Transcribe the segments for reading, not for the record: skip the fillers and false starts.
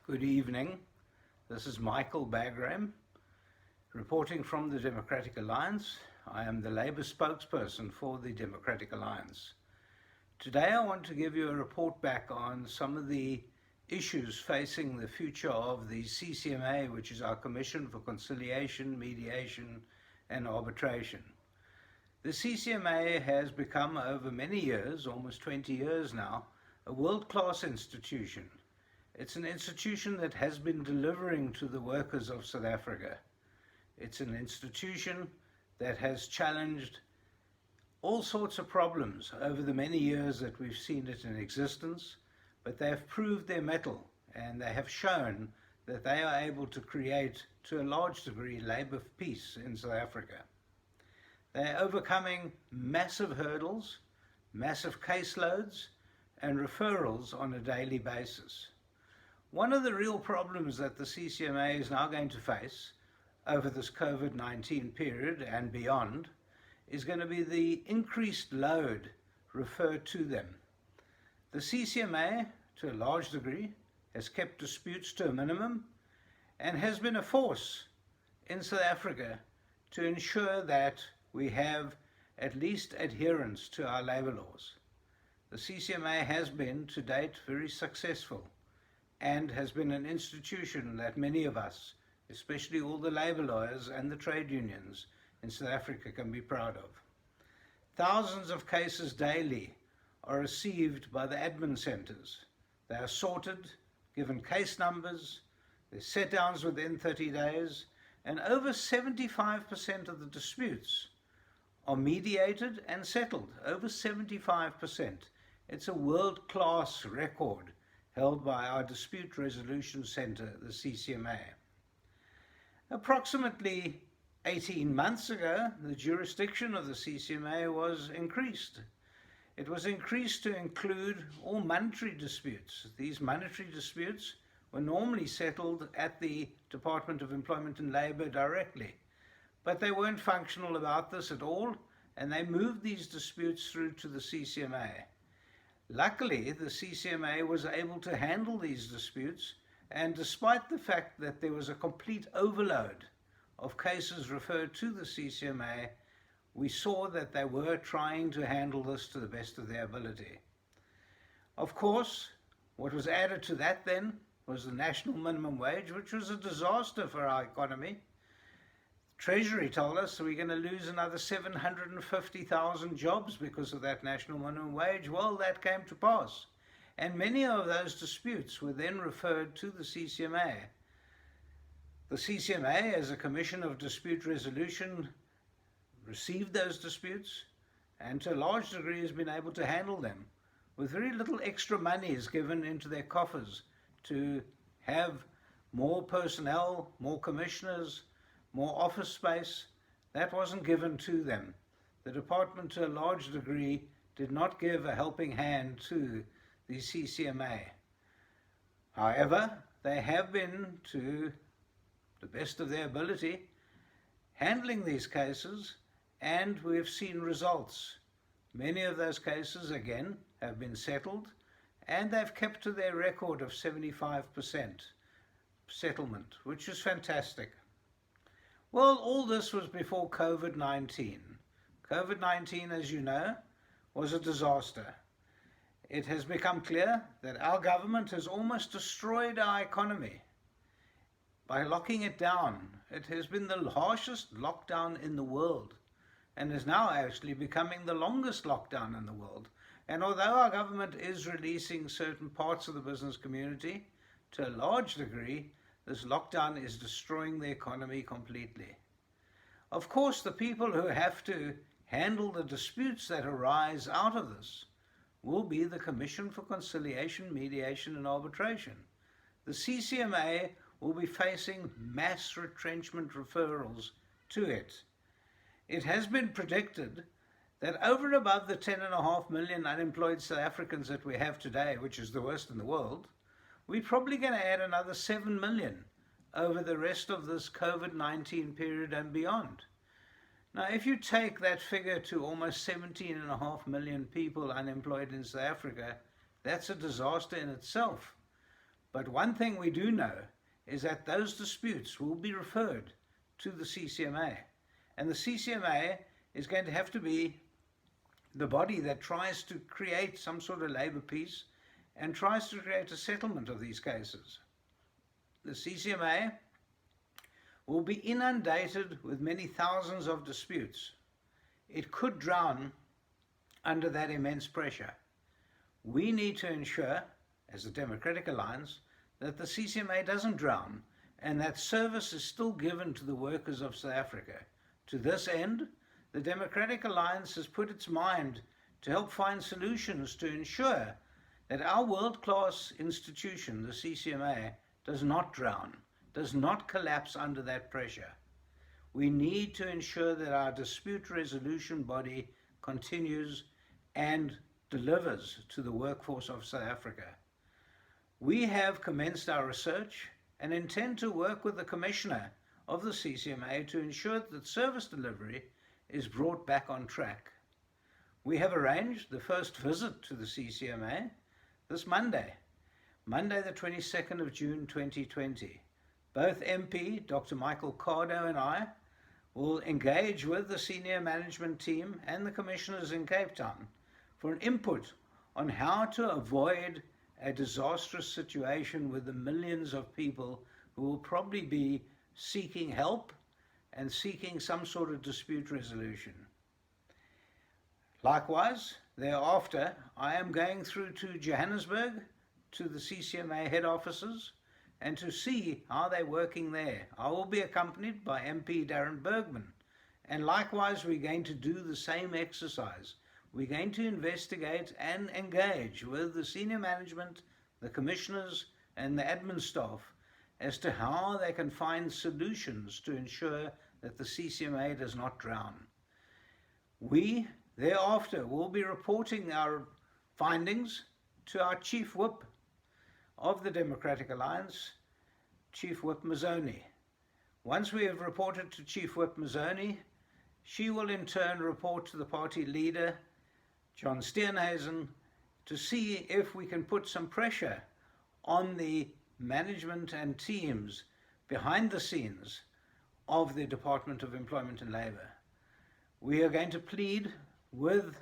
Good evening. This is Michael Bagram reporting from the Democratic Alliance. I am the Labour spokesperson for the Democratic Alliance. Today I want to give you a report back on some of the issues facing the future of the CCMA, which is our Commission for Conciliation, Mediation and Arbitration. The CCMA has become, over many years, almost 20 years now, a world-class institution. It's an institution that has been delivering to the workers of South Africa. It's an institution that has challenged all sorts of problems over the many years that we've seen it in existence, but they have proved their mettle and they have shown that they are able to create, to a large degree, labour peace in South Africa. They're overcoming massive hurdles, massive caseloads and referrals on a daily basis. One of the real problems that the CCMA is now going to face over this COVID-19 period and beyond is going to be the increased load referred to them. The CCMA, to a large degree, has kept disputes to a minimum and has been a force in South Africa to ensure that we have at least adherence to our labour laws. The CCMA has been, to date, very successful and has been an institution that many of us, especially all the labour lawyers and the trade unions in South Africa, can be proud of. Thousands of cases daily are received by the admin centres. They are sorted, given case numbers, they're set downs within 30 days, and over 75% of the disputes are mediated and settled. Over 75%. It's a world-class record held by our Dispute Resolution Centre, the CCMA. Approximately 18 months ago, the jurisdiction of the CCMA was increased. It was increased to include all monetary disputes. These monetary disputes were normally settled at the Department of Employment and Labour directly, but they weren't functional about this at all, and they moved these disputes through to the CCMA. Luckily, the CCMA was able to handle these disputes, and despite the fact that there was a complete overload of cases referred to the CCMA, we saw that they were trying to handle this to the best of their ability. Of course, what was added to that then was the national minimum wage, which was a disaster for our economy. Treasury told us we're going to lose another 750,000 jobs because of that national minimum wage. Well, that came to pass. And many of those disputes were then referred to the CCMA. The CCMA, as a Commission of Dispute Resolution, received those disputes and to a large degree has been able to handle them with very little extra money is given into their coffers to have more personnel, more commissioners, more office space. That wasn't given to them. The department, to a large degree, did not give a helping hand to the CCMA. However, they have been, to the best of their ability, handling these cases, and we've seen results. Many of those cases, again, have been settled, and they've kept to their record of 75% settlement, which is fantastic. Well, all this was before COVID-19. COVID-19, as you know, was a disaster. It has become clear that our government has almost destroyed our economy by locking it down. It has been the harshest lockdown in the world and is now actually becoming the longest lockdown in the world. And although our government is releasing certain parts of the business community, to a large degree, this lockdown is destroying the economy completely. Of course, the people who have to handle the disputes that arise out of this will be the Commission for Conciliation, Mediation and Arbitration. The CCMA will be facing mass retrenchment referrals to it. It has been predicted that over and above the 10.5 million unemployed South Africans that we have today, which is the worst in the world, we're probably going to add another 7 million over the rest of this COVID-19 period and beyond. Now, if you take that figure to almost 17.5 million people unemployed in South Africa, that's a disaster in itself. But one thing we do know is that those disputes will be referred to the CCMA. And the CCMA is going to have to be the body that tries to create some sort of labour peace and tries to create a settlement of these cases. The CCMA will be inundated with many thousands of disputes. It could drown under that immense pressure. We need to ensure, as the Democratic Alliance, that the CCMA doesn't drown and that service is still given to the workers of South Africa. To this end, the Democratic Alliance has put its mind to help find solutions to ensure that our world-class institution, the CCMA, does not drown, does not collapse under that pressure. We need to ensure that our dispute resolution body continues and delivers to the workforce of South Africa. We have commenced our research and intend to work with the Commissioner of the CCMA to ensure that service delivery is brought back on track. We have arranged the first visit to the CCMA this Monday the 22nd of June 2020. Both MP Dr. Michael Cardo and I will engage with the senior management team and the commissioners in Cape Town for an input on how to avoid a disastrous situation with the millions of people who will probably be seeking help and seeking some sort of dispute resolution. Likewise, thereafter, I am going through to Johannesburg, to the CCMA head offices, and to see how they're working there. I will be accompanied by MP Darren Bergman, and likewise we're going to do the same exercise. We're going to investigate and engage with the senior management, the commissioners and the admin staff as to how they can find solutions to ensure that the CCMA does not drown. We thereafter will be reporting our findings to our Chief Whip of the Democratic Alliance, Chief Whip Mazzoni. Once we have reported to Chief Whip Mazzoni, she will in turn report to the party leader, John Steenhuisen, to see if we can put some pressure on the management and teams behind the scenes of the Department of Employment and Labour. We are going to plead with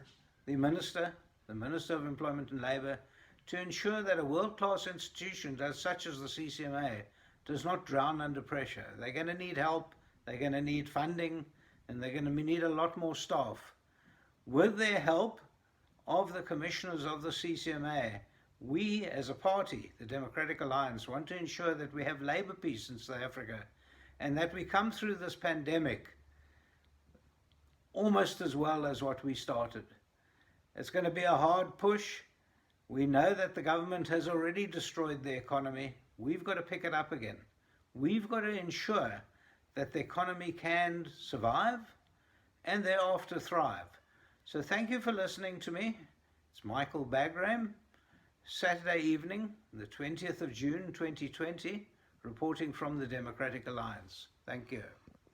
the Minister of Employment and Labour, to ensure that a world-class institution such as the CCMA does not drown under pressure. They're going to need help, they're going to need funding, and they're going to need a lot more staff. With their help of the commissioners of the CCMA, we as a party, the Democratic Alliance, want to ensure that we have labour peace in South Africa and that we come through this pandemic almost as well as what we started. It's going to be a hard push. We know that the government has already destroyed the economy. We've got to pick it up again. We've got to ensure that the economy can survive and thereafter thrive. So thank you for listening to me. It's Michael Bagram, Saturday evening, the 20th of June 2020, reporting from the Democratic Alliance. Thank you.